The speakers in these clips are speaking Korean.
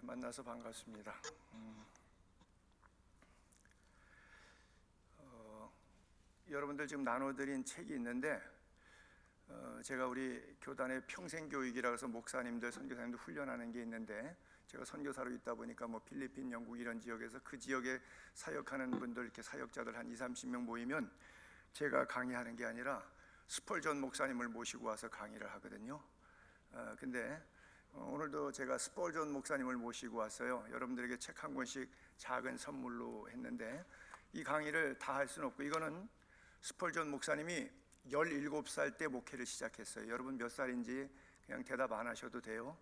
만나서 반갑습니다. 여러분들 지금 나눠드린 책이 있는데 제가 우리 교단의 평생교육이라고 해서 목사님들, 선교사님들 훈련하는 게 있는데, 제가 선교사로 있다 보니까 뭐 필리핀, 영국 이런 지역에서 그 지역에 사역하는 분들, 이렇게 사역자들 한 20-30명 모이면 제가 강의하는 게 아니라 스펄전 목사님을 모시고 와서 강의를 하거든요. 근데 오늘도 제가 스펄전 목사님을 모시고 왔어요. 여러분들에게 책 한 권씩 작은 선물로 했는데, 이 강의를 다 할 수는 없고, 이거는 스펄전 목사님이 17살 때 목회를 시작했어요. 여러분 몇 살인지 그냥 대답 안 하셔도 돼요.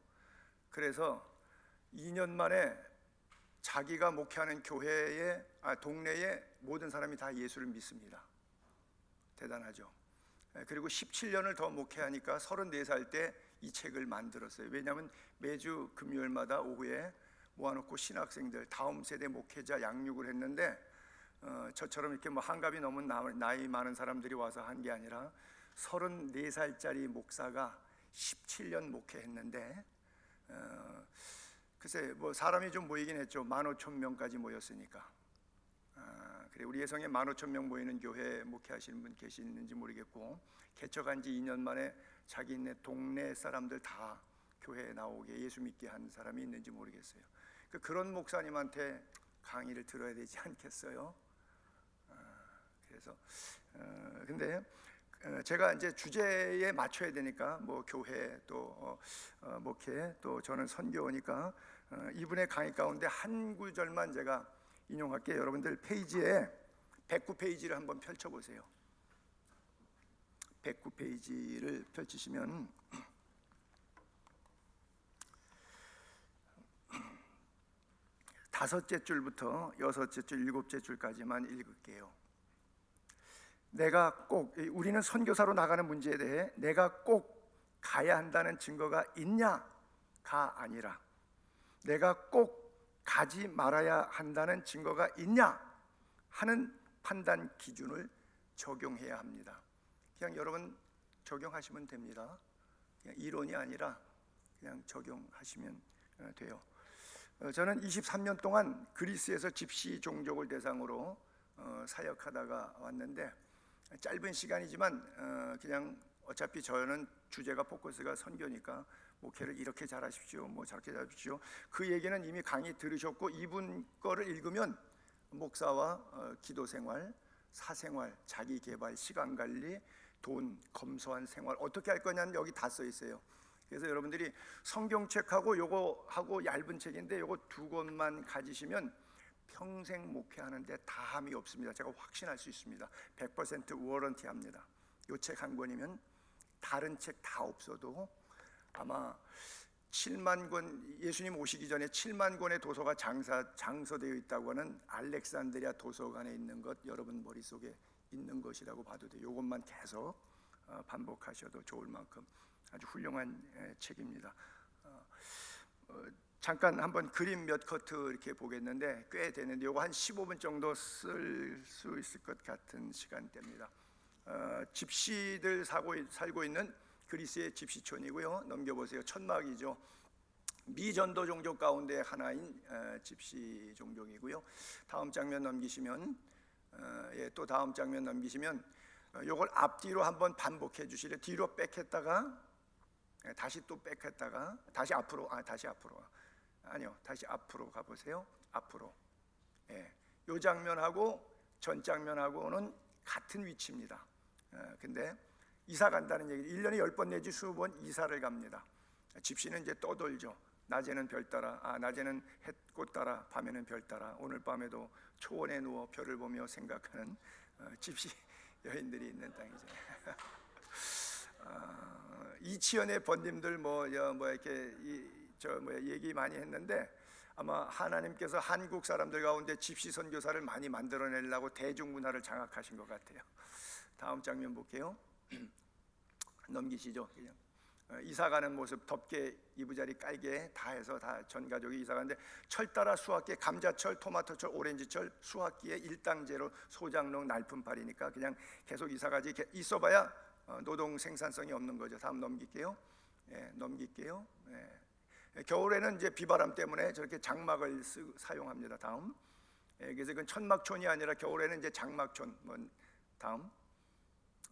그래서 2년 만에 자기가 목회하는 교회에, 동네에 모든 사람이 다 예수를 믿습니다. 대단하죠. 그리고 17년을 더 목회하니까 34살 때 이 책을 만들었어요. 왜냐하면 매주 금요일마다 오후에 모아놓고 신학생들, 다음 세대 목회자 양육을 했는데, 저처럼 이렇게 뭐 한갑이 넘은 나이 많은 사람들이 와서 한 게 아니라 34살짜리 목사가 17년 목회했는데, 글쎄 뭐 사람이 좀 모이긴 했죠. 15,000명까지 모였으니까. 그래, 우리 예성에 15,000명 모이는 교회 목회하시는 분 계시는지 모르겠고, 개척한 지 2년 만에 자기네 동네 사람들 다 교회에 나오게 예수 믿게 한 사람이 있는지 모르겠어요. 그런 목사님한테 강의를 들어야 되지 않겠어요? 그래서 근데 제가 이제 주제에 맞춰야 되니까, 뭐 교회 또 목회 또 저는 선교니까 이분의 강의 가운데 한 구절만 제가 인용할게요. 여러분들 페이지에 109페이지를 한번 펼쳐보세요. 109페이지를 펼치시면 다섯째 줄부터 여섯째 줄, 일곱째 줄까지만 읽을게요. 내가 꼭, 우리는 선교사로 나가는 문제에 대해 내가 꼭 가야 한다는 증거가 있냐가 아니라, 내가 꼭 가지 말아야 한다는 증거가 있냐 하는 판단 기준을 적용해야 합니다. 그냥 여러분 적용하시면 됩니다. 그냥 이론이 아니라 그냥 적용하시면 돼요. 저는 23년 동안 그리스에서 집시 종족을 대상으로 사역하다가 왔는데, 짧은 시간이지만 그냥 어차피 저는 주제가 포커스가 선교니까 목회를 이렇게 잘하십시오, 뭐 저렇게 잘하십시오, 그 얘기는 이미 강의 들으셨고, 이분 거를 읽으면 목사와 기도생활, 사생활, 자기개발, 시간관리, 돈, 검소한 생활 어떻게 할 거냐는 여기 다 써 있어요. 그래서 여러분들이 성경책하고 요거 하고 얇은 책인데 요거 두 권만 가지시면 평생 목회하는데 다함이 없습니다. 제가 확신할 수 있습니다. 100% 워런티 합니다. 요 책 한 권이면 다른 책 다 없어도 아마 7만 권, 예수님 오시기 전에 7만 권의 도서가 장서되어 있다고 하는 알렉산드리아 도서관에 있는 것, 여러분 머릿속에 있는 것이라고 봐도 돼요. 요것만 계속 반복하셔도 좋을 만큼 아주 훌륭한 책입니다. 잠깐 한번 그림 몇 커트 이렇게 보겠는데, 꽤 되는데 요거 한 15분 정도 쓸 수 있을 것 같은 시간대입니다. 집시들 살고 있는 그리스의 집시촌이고요. 넘겨보세요. 천막이죠. 미전도 종족 가운데 하나인 집시 종족이고요. 다음 장면 넘기시면, 또 다음 장면 넘기시면, 요걸 앞뒤로 한번 반복해 주시래. 뒤로 빽했다가 다시 또 빽했다가 다시 앞으로, 다시 앞으로, 아니요, 다시 앞으로 가보세요. 앞으로. 요 장면하고 전 장면하고는 같은 위치입니다. 근데 이사 간다는 얘기, 1년에 10번 내지 20번 이사를 갑니다. 집시는 이제 떠돌죠. 낮에는 별 따라, 낮에는 햇꽃 따라, 밤에는 별 따라, 오늘 밤에도 초원에 누워 별을 보며 생각하는 집시 여인들이 있는 땅이죠. 이치현의 번님들 이렇게 얘기 많이 했는데, 아마 하나님께서 한국 사람들 가운데 집시 선교사를 많이 만들어내려고 대중문화를 장악하신 것 같아요. 다음 장면 볼게요. 넘기시죠. 그냥 이사가는 모습, 덮개, 이부자리, 깔개 다 해서 다 전 가족이 이사가는데, 철 따라 수확기에 감자철, 토마토철, 오렌지철, 수확기에 일당제로 소장농 날품팔이니까 그냥 계속 이사가지. 있어봐야 노동 생산성이 없는 거죠. 다음 넘길게요. 넘길게요. 겨울에는 이제 비바람 때문에 저렇게 장막을 사용합니다. 다음. 그래서 이건 천막촌이 아니라 겨울에는 이제 장막촌. 다음.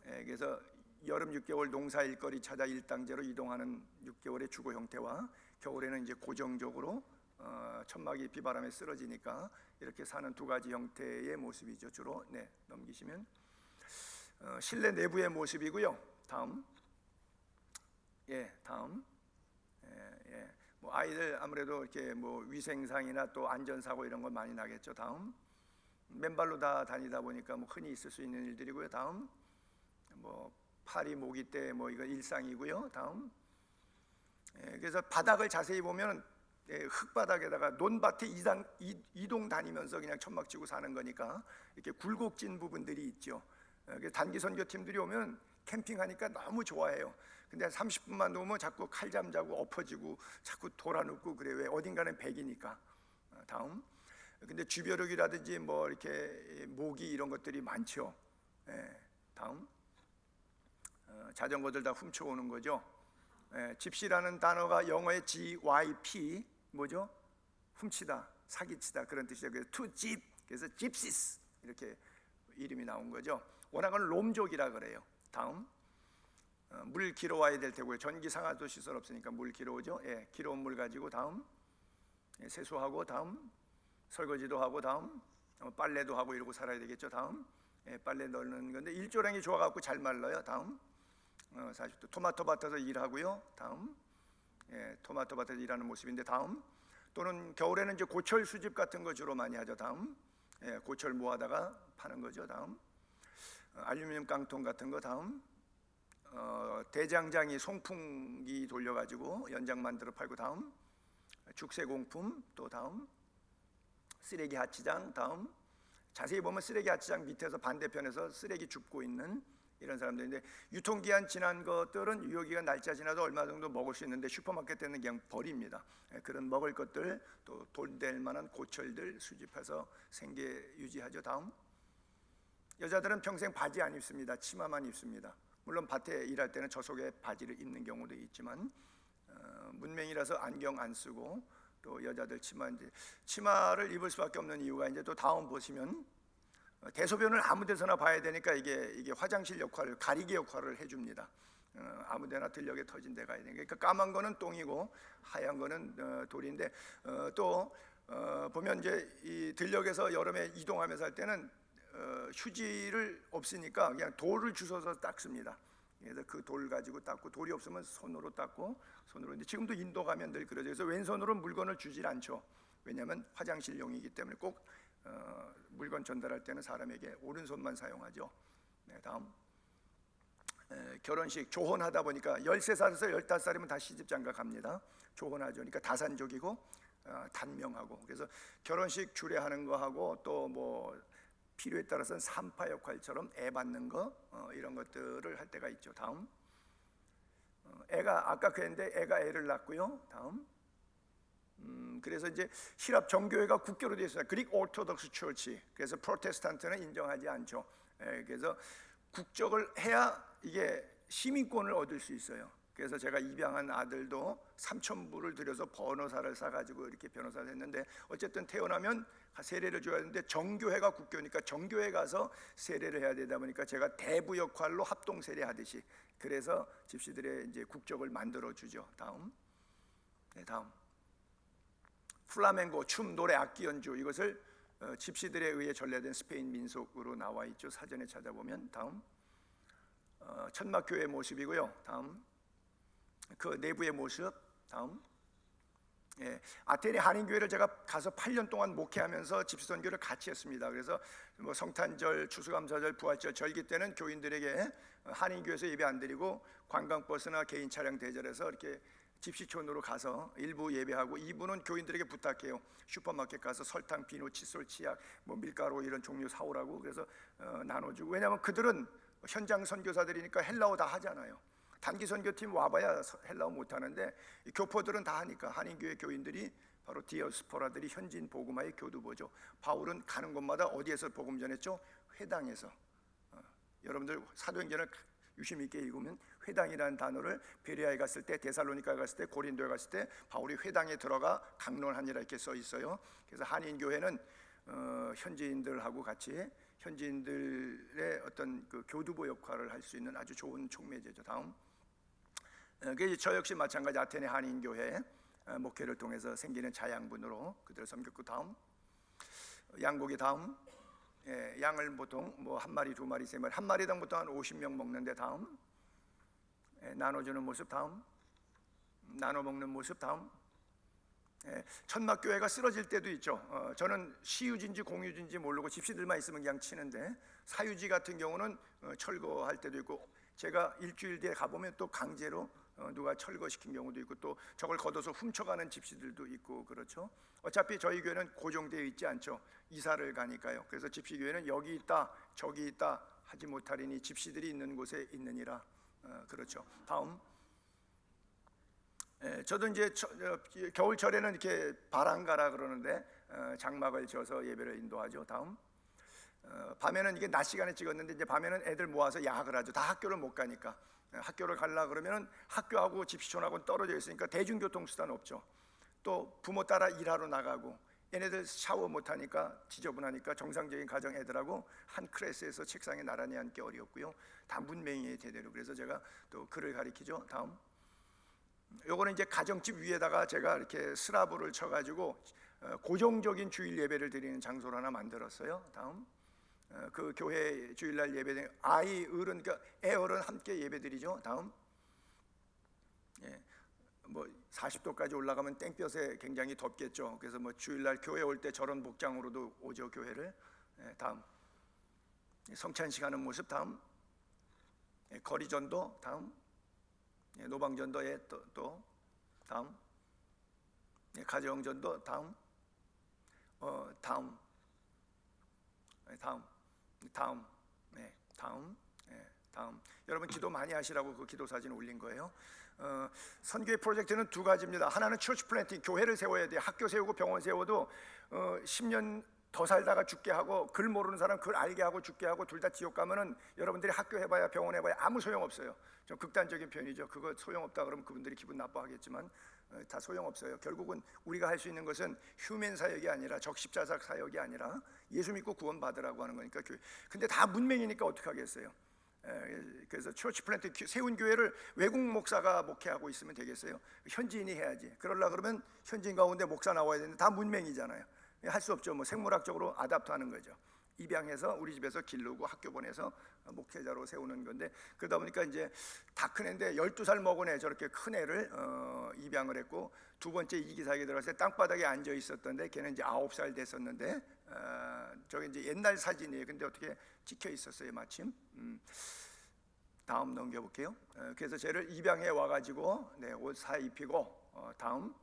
그래서 여름 6개월 농사 일거리 찾아 일당제로 이동하는 6개월의 주거 형태와 겨울에는 이제 고정적으로 천막이 비바람에 쓰러지니까 이렇게 사는 두 가지 형태의 모습이죠. 주로. 넘기시면 실내 내부의 모습이고요. 다음. 다음. 뭐 아이들 아무래도 이렇게 뭐 위생상이나 또 안전사고 이런 건 많이 나겠죠. 다음. 맨발로 다 다니다 보니까 뭐 흔히 있을 수 있는 일들이고요. 다음. 뭐 파리 모기 때 뭐 이거 일상이고요. 다음. 그래서 바닥을 자세히 보면 흙바닥에다가 논밭에 이동 다니면서 그냥 천막 치고 사는 거니까 이렇게 굴곡진 부분들이 있죠. 단기 선교팀들이 오면 캠핑하니까 너무 좋아해요. 근데 30분만 놓으면 자꾸 칼잠 자고 엎어지고 자꾸 돌아눕고 그래. 왜? 어딘가는 백이니까. 다음. 근데 주벼룩이라든지 뭐 이렇게 모기 이런 것들이 많죠. 다음. 자전거들 다 훔쳐오는 거죠. 집시라는 단어가 영어의 GYP 뭐죠? 훔치다, 사기치다 그런 뜻이죠. 그래서 to jeep, 그래서 gypsies 이렇게 이름이 나온 거죠. 워낙은 롬족이라 그래요. 다음. 물 길어와야 될 테고요. 전기 상하도 시설 없으니까 물 길어오죠. 길어온 물 가지고 다음. 세수하고 다음. 설거지도 하고 다음. 빨래도 하고 이러고 살아야 되겠죠. 다음. 빨래 넣는 건데 일조량이 좋아갖고 잘 말라요. 다음. 사실 또 토마토 밭에서 일하고요. 다음. 토마토 밭에서 일하는 모습인데 다음. 또는 겨울에는 이제 고철 수집 같은 거 주로 많이 하죠. 다음. 고철 모아다가 파는 거죠. 다음. 알루미늄 깡통 같은 거 다음. 대장장이 송풍기 돌려가지고 연장 만들어 팔고 다음. 죽쇠공품 또 다음. 쓰레기 하치장 다음. 자세히 보면 쓰레기 하치장 밑에서 반대편에서 쓰레기 줍고 있는 이런 사람들인데 유통기한 지난 것들은 유효기간 날짜 지나도 얼마 정도 먹을 수 있는데 슈퍼마켓에는 그냥 버립니다. 그런 먹을 것들 또 돈될 만한 고철들 수집해서 생계 유지하죠. 다음. 여자들은 평생 바지 안 입습니다. 치마만 입습니다. 물론 밭에 일할 때는 저 속에 바지를 입는 경우도 있지만 문맹이라서 안경 안 쓰고 또 여자들 치마를 입을 수밖에 없는 이유가 이제 또 다음 보시면 대소변을 아무 데서나 봐야 되니까 이게 화장실 역할을 가리개 역할을 해줍니다. 아무데나 들녘에 터진 데가 있는 그러니까 까만 거는 똥이고 하얀 거는 돌인데 또 보면 이제 이 들녘에서 여름에 이동하면서 할 때는 휴지를 없으니까 그냥 돌을 주워서 닦습니다. 그래서 그 돌 가지고 닦고 돌이 없으면 손으로 닦고 손으로. 근데 지금도 인도 가면 늘 그러죠. 그래서 왼손으로 물건을 주질 않죠. 왜냐하면 화장실용이기 때문에 꼭 물건 전달할 때는 사람에게 오른손만 사용하죠. 다음. 결혼식 조혼하다 보니까 13살에서 15살이면 다 시집장가 갑니다. 조혼하죠. 그러니까 다산족이고 단명하고. 그래서 결혼식 주례하는 거 하고 또 뭐 필요에 따라서는 산파 역할처럼 애 받는 거 이런 것들을 할 때가 있죠. 다음. 애가 아까 그랬는데 애가 애를 낳고요. 다음. 그래서 이제 히랍 정교회가 국교로 되어 있어요. 그릭 오르토독스 처치. 그래서 프로테스탄트는 인정하지 않죠. 그래서 국적을 해야 이게 시민권을 얻을 수 있어요. 그래서 제가 입양한 아들도 3,000불을 들여서 변호사를 사가지고 이렇게 변호사를 했는데 어쨌든 태어나면 세례를 줘야 하는데 정교회가 국교니까 정교회 가서 세례를 해야 되다 보니까 제가 대부 역할로 합동 세례하듯이 그래서 집시들의 이제 국적을 만들어 주죠. 다음. 다음. 플라멩고 춤, 노래, 악기 연주 이것을 집시들에 의해 전래된 스페인 민속으로 나와 있죠. 사전에 찾아보면. 다음. 천막교회 모습이고요. 다음. 그 내부의 모습. 다음. 아테네 한인교회를 제가 가서 8년 동안 목회하면서 집시선교를 같이 했습니다. 그래서 뭐 성탄절, 추수감사절, 부활절, 절기 때는 교인들에게 한인교회에서 예배 안 드리고 관광버스나 개인 차량 대절해서 이렇게 집시촌으로 가서 일부 예배하고 2부는 교인들에게 부탁해요. 슈퍼마켓 가서 설탕, 비누, 칫솔, 치약, 뭐 밀가루 이런 종류 사오라고. 그래서 나눠주고. 왜냐하면 그들은 현장 선교사들이니까 헬라어 다 하잖아요. 단기 선교팀 와봐야 헬라어 못하는데 교포들은 다 하니까 한인교회 교인들이 바로 디아스포라들이 현지인 복음화의 교두보죠. 바울은 가는 곳마다 어디에서 복음 전했죠? 회당에서. 여러분들 사도행전을 유심 있게 읽으면 회당이라는 단어를 베레아에 갔을 때, 데살로니가에 갔을 때, 고린도에 갔을 때 바울이 회당에 들어가 강론하니라 이렇게 써 있어요. 그래서 한인 교회는 현지인들하고 같이 현지인들의 어떤 그 교두보 역할을 할 수 있는 아주 좋은 촉매제죠. 다음, 저 역시 마찬가지 아테네 한인 교회 목회를 통해서 생기는 자양분으로 그들을 섬겼고, 다음 양고기, 다음 양을 보통 뭐 한 마리, 두 마리, 세 마리, 한 마리당 보통 한 50명 먹는데, 다음 나눠주는 모습, 다음 나눠 먹는 모습, 다음 천막교회가 쓰러질 때도 있죠. 저는 시유지인지 공유지인지 모르고 집시들만 있으면 그냥 치는데, 사유지 같은 경우는 철거할 때도 있고, 제가 일주일 뒤에 가보면 또 강제로 누가 철거시킨 경우도 있고, 또 저걸 걷어서 훔쳐가는 집시들도 있고 그렇죠. 어차피 저희 교회는 고정되어 있지 않죠. 이사를 가니까요. 그래서 집시교회는 여기 있다 저기 있다 하지 못하리니 집시들이 있는 곳에 있느니라. 그렇죠. 다음, 저도 이제 겨울철에는 이렇게 바람가라 그러는데 장막을 지어서 예배를 인도하죠. 다음, 밤에는 이게 낮 시간에 찍었는데 이제 밤에는 애들 모아서 야학을 하죠. 다 학교를 못 가니까. 학교를 가려 그러면은 학교하고 집시촌하고는 떨어져 있으니까 대중교통 수단 없죠. 또 부모 따라 일하러 나가고, 얘네들 샤워 못 하니까 지저분하니까 정상적인 가정 애들하고 한 클래스에서 책상에 나란히 앉기 어렵고요. 다 문맹이의 대대로. 그래서 제가 또 글을 가리키죠. 다음, 요거는 이제 가정집 위에다가 제가 이렇게 스라브를 쳐가지고 고정적인 주일 예배를 드리는 장소를 하나 만들었어요. 다음, 그 교회 주일날 예배, 아이, 어른, 그러니까 애어른 함께 예배드리죠. 다음, 뭐 40도까지 올라가면 땡볕에 굉장히 덥겠죠. 그래서 뭐 주일날 교회 올 때 저런 복장으로도 오죠, 교회를. 다음, 성찬식 하는 모습. 다음, 거리전도. 다음, 노방전도에 또 다음, 가정전도. 다음, 다음, 다음. 여러분 기도 많이 하시라고 그 기도 사진 올린 거예요. 선교의 프로젝트는 두 가지입니다. 하나는 처치 플랜팅, 교회를 세워야 돼요. 학교 세우고 병원 세워도 10년 더 살다가 죽게 하고, 글 모르는 사람 글 알게 하고 죽게 하고, 둘 다 지옥 가면은 여러분들이 학교 해봐야 병원 해봐야 아무 소용없어요. 좀 극단적인 표현이죠. 그거 소용없다 그러면 그분들이 기분 나빠하겠지만 다 소용없어요. 결국은 우리가 할 수 있는 것은 휴맨 사역이 아니라, 적십자사 사역이 아니라 예수 믿고 구원 받으라고 하는 거니까. 근데 다 문맹이니까 어떻게 하겠어요. 그래서 처치 플랜트 세운 교회를 외국 목사가 목회하고 있으면 되겠어요? 현지인이 해야지. 그러려 그러면 현지인 가운데 목사 나와야 되는데 다 문맹이잖아요. 할 수 없죠. 뭐 생물학적으로 아답트하는 거죠. 입양해서 우리 집에서 기르고 학교 보내서 목회자로 세우는 건데, 그러다 보니까 이제 다 큰 애인데 12살 먹은 애, 저렇게 큰 애를 입양을 했고, 두 번째 이기사에게 들어갔을 때 땅바닥에 앉아 있었던데 걔는 이제 9살 됐었는데, 저게 이제 옛날 사진이에요. 근데 어떻게 찍혀 있었어요 마침. 다음 넘겨볼게요. 그래서 쟤를 입양해 와가지고 옷 사 입히고, 다음,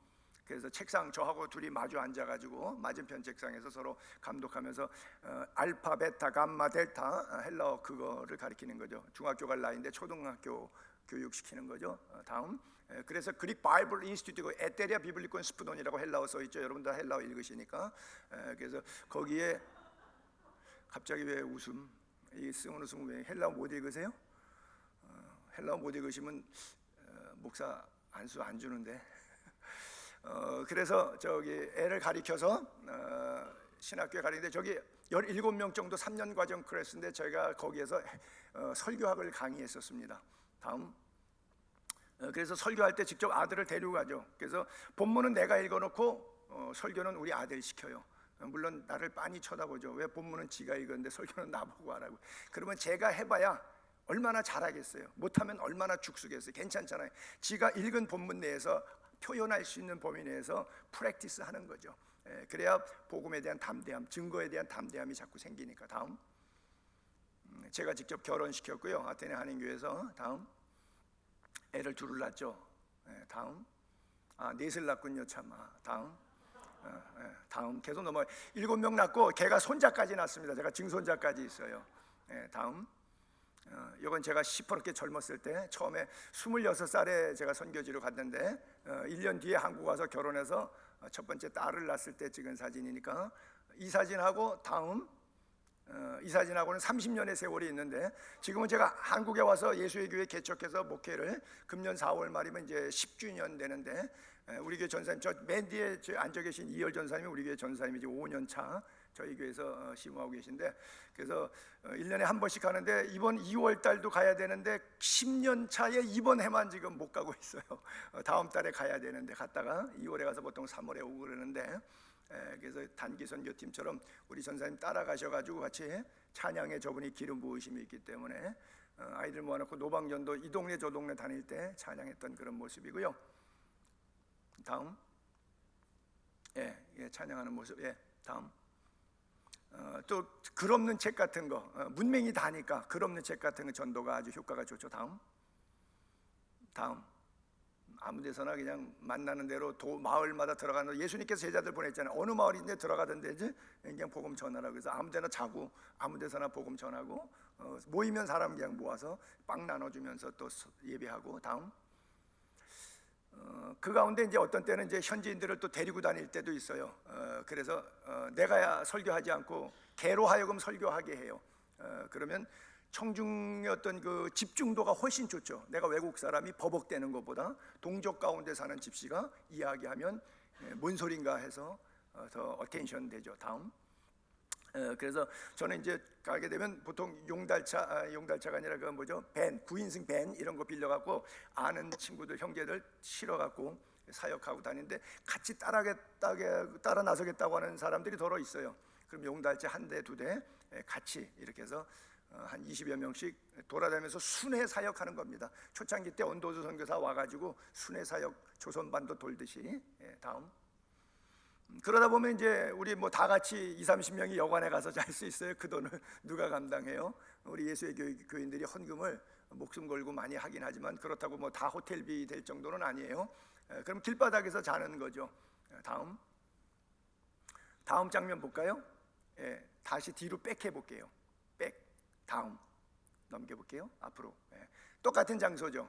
그래서 책상 저하고 둘이 마주 앉아가지고 맞은편 책상에서 서로 감독하면서 알파, 베타, 감마, 델타 헬라어 그거를 가리키는 거죠. 중학교 갈 나이인데 초등학교 교육시키는 거죠. 다음, 그래서 그릭 바이블 인스티튜트, 에테리아 비블리콘 스푸돈이라고 헬라어 써 있죠. 여러분 다 헬라어 읽으시니까. 그래서 거기에 갑자기 왜 웃음? 이 쓰는 웃음 왜 헬라어 못 읽으세요? 헬라어 못 읽으시면 목사 안수 안 주는데. 그래서 저기 애를 가리켜서 신학교에 가리는데, 저기 17명 정도 3년 과정 클래스인데 저희가 거기에서 설교학을 강의했었습니다. 다음, 그래서 설교할 때 직접 아들을 데리고 가죠. 그래서 본문은 내가 읽어놓고 설교는 우리 아들이 시켜요. 물론 나를 빤히 쳐다보죠. 왜 본문은 지가 읽었는데 설교는 나보고 하라고. 그러면 제가 해봐야 얼마나 잘하겠어요. 못하면 얼마나 죽쓰겠어요. 괜찮잖아요. 지가 읽은 본문 내에서 표현할 수 있는 범위 내에서 프랙티스 하는 거죠. 그래야 복음에 대한 담대함, 증거에 대한 담대함이 자꾸 생기니까. 다음, 제가 직접 결혼시켰고요, 아테네 한인교회에서. 다음, 애를 둘을 낳죠. 다음, 넷을 낳군요, 참아. 다음 계속 넘어요. 7명 낳고 걔가 손자까지 낳습니다. 제가 증손자까지 있어요. 다음, 이건 제가 시퍼렇게 젊었을 때 처음에 26살에 제가 선교지로 갔는데 1년 뒤에 한국 와서 결혼해서 첫 번째 딸을 낳았을 때 찍은 사진이니까 이 사진하고 다음 이 사진하고는 30년의 세월이 있는데, 지금은 제가 한국에 와서 예수의 교회 개척해서 목회를 금년 4월 말이면 이제 10주년 되는데, 우리 교회 전사님, 저 맨 뒤에 앉아 계신 이열 전사님이 우리 교회 전사님이지 5년 차 저희 교회에서 심호하고 계신데, 그래서 1년에 한 번씩 가는데 이번 2월 달도 가야 되는데 10년 차에 이번 해만 지금 못 가고 있어요. 다음 달에 가야 되는데, 갔다가 2월에 가서 보통 3월에 오고 그러는데, 그래서 단기 선교팀처럼 우리 전사님 따라가셔가지고 같이 찬양에 저분이 기름 부으심이 있기 때문에 아이들 모아놓고 노방전도 이 동네 저 동네 다닐 때 찬양했던 그런 모습이고요. 다음, 찬양하는 모습. 다음. 또 글 없는 책 같은 거, 문맹이 다니까 글 없는 책 같은 거 전도가 아주 효과가 좋죠. 다음. 아무 데서나 그냥 만나는 대로 마을마다 들어가는, 예수님께서 제자들 보냈잖아요. 어느 마을인데 들어가던데 그냥 복음 전하라고. 그래서 아무 데나 자고 아무 데서나 복음 전하고, 모이면 사람 그냥 모아서 빵 나눠주면서 또 예배하고. 다음. 그 가운데 이제 어떤 때는 이제 현지인들을 또 데리고 다닐 때도 있어요. 그래서 내가 설교하지 않고 개로 하여금 설교하게 해요. 그러면 청중의 어떤 그 집중도가 훨씬 좋죠. 내가 외국 사람이 버벅대는 것보다 동족 가운데 사는 집시가 이야기하면 뭔 소린가 해서 더 어텐션 되죠. 다음. 그래서 저는 이제 가게 되면 보통 용달차가 아니라 그 뭐죠, 밴, 9인승 밴 이런 거 빌려갖고 아는 친구들 형제들 실어갖고 사역하고 다니는데, 같이 따라 나서겠다고 하는 사람들이 더러 있어요. 그럼 용달차 한 대, 두 대 같이 이렇게 해서 한 20여 명씩 돌아다니면서 순회 사역하는 겁니다. 초창기 때 언도주 선교사 와가지고 순회 사역 조선반도 돌듯이. 다음. 그러다 보면 이제 우리 뭐 다 같이 20, 30명이 여관에 가서 잘 수 있어요. 그 돈을 누가 감당해요? 우리 예수의 교인들이 헌금을 목숨 걸고 많이 하긴 하지만, 그렇다고 뭐 다 호텔비 될 정도는 아니에요. 그럼 길바닥에서 자는 거죠. 다음 장면 볼까요? 다시 뒤로 백 해볼게요. 다음 넘겨볼게요. 앞으로. 똑같은 장소죠.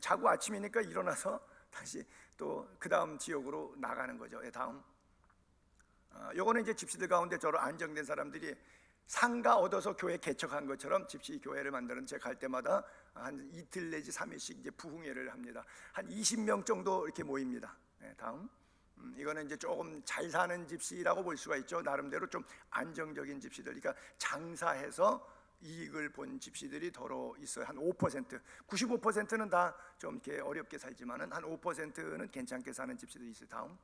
자고 아침이니까 일어나서 다시 또 그 다음 지역으로 나가는 거죠. 다음. 요거는 이제 집시들 가운데 저로 안정된 사람들이 상가 얻어서 교회 개척한 것처럼 집시 교회를 만드는, 제가 갈 때마다 한 이틀 내지 3일씩 이제 부흥회를 합니다. 한 20명 정도 이렇게 모입니다. 다음. 이거는 이제 조금 잘 사는 집시라고 볼 수가 있죠. 나름대로 좀 안정적인 집시들. 그러니까 장사해서 이익을 본 집시들이 더러 있어요. 한 5%, 95%는 다 좀 이렇게 어렵게 살지만은 한 5%는 괜찮게 사는 집시들이 있어요. 다음.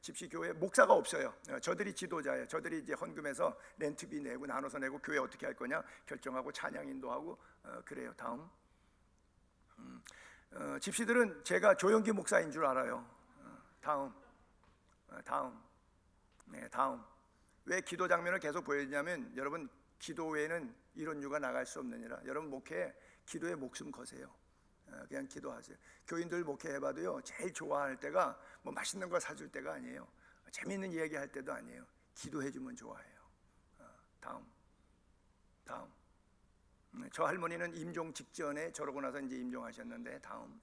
집시 교회 목사가 없어요. 저들이 지도자예요. 저들이 이제 헌금해서 렌트비 내고 나눠서 내고 교회 어떻게 할 거냐 결정하고 찬양 인도하고 그래요. 다음. 집시들은 제가 조영기 목사인 줄 알아요. 다음. 다음. 왜 기도 장면을 계속 보여주냐면, 여러분 기도 외에는 이런 유가 나갈 수 없느니라. 여러분 목회에 기도에 목숨 거세요. 그냥 기도하세요. 교인들 목회해봐도요, 제일 좋아할 때가 뭐 맛있는 거 사줄 때가 아니에요. 재밌는 이야기할 때도 아니에요. 기도해주면 좋아해요. 다음. 저 할머니는 임종 직전에 저러고 나서 이제 임종하셨는데, 다음.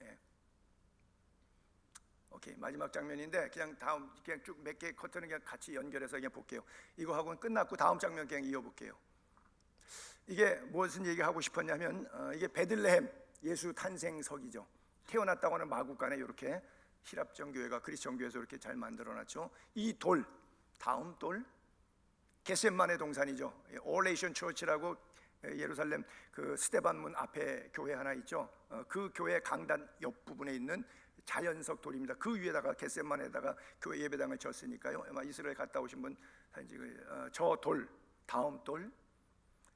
오케이, 마지막 장면인데 그냥 다음 그냥 쭉 몇 개 커트는 그냥 같이 연결해서 그냥 볼게요. 이거 하고는 끝났고 다음 장면 그냥 이어볼게요. 이게 무슨 얘기하고 싶었냐면, 이게 베들레헴 예수 탄생석이죠. 태어났다고 하는 마국간에 이렇게 히랍정 교회가 그리스천 교회에서 이렇게 잘 만들어놨죠. 이 돌, 다음 돌, 겟셋만의 동산이죠. 올레이션 처치라고 예루살렘 그 스데반문 앞에 교회 하나 있죠. 그 교회 강단 옆부분에 있는 자연석 돌입니다. 그 위에다가 겟셋만에다가 교회 예배당을 졌으니까요. 아마 이스라엘 갔다 오신 분 저 돌, 다음 돌,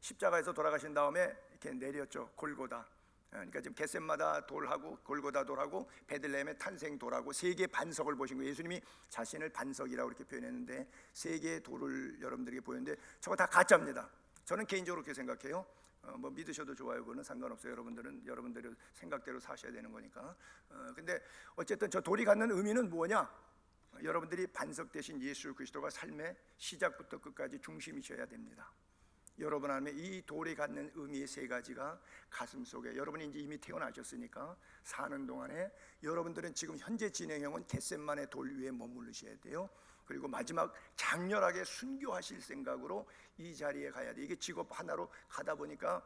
십자가에서 돌아가신 다음에 이렇게 내렸죠. 골고다. 그러니까 지금 겟셋마다 돌하고 골고다 돌하고 베들레헴의 탄생 돌하고 세 개의 반석을 보신 거예요. 예수님이 자신을 반석이라고 이렇게 표현했는데 세 개의 돌을 여러분들에게 보였는데 저거 다 가짜입니다. 저는 개인적으로 그렇게 생각해요. 뭐 믿으셔도 좋아요. 그거는 상관없어요. 여러분들은 여러분들의 생각대로 사셔야 되는 거니까. 근데 어쨌든 저 돌이 갖는 의미는 뭐냐? 여러분들이 반석 대신 예수 그리스도가 삶의 시작부터 끝까지 중심이셔야 됩니다. 여러분 안에 이 돌이 갖는 의미의 세 가지가 가슴속에, 여러분이 이제 이미 태어나셨으니까 사는 동안에 여러분들은 지금 현재 진행형은 겟셋만의 돌 위에 머무르셔야 돼요. 그리고 마지막 장렬하게 순교하실 생각으로 이 자리에 가야 돼. 이게 직업 하나로 가다 보니까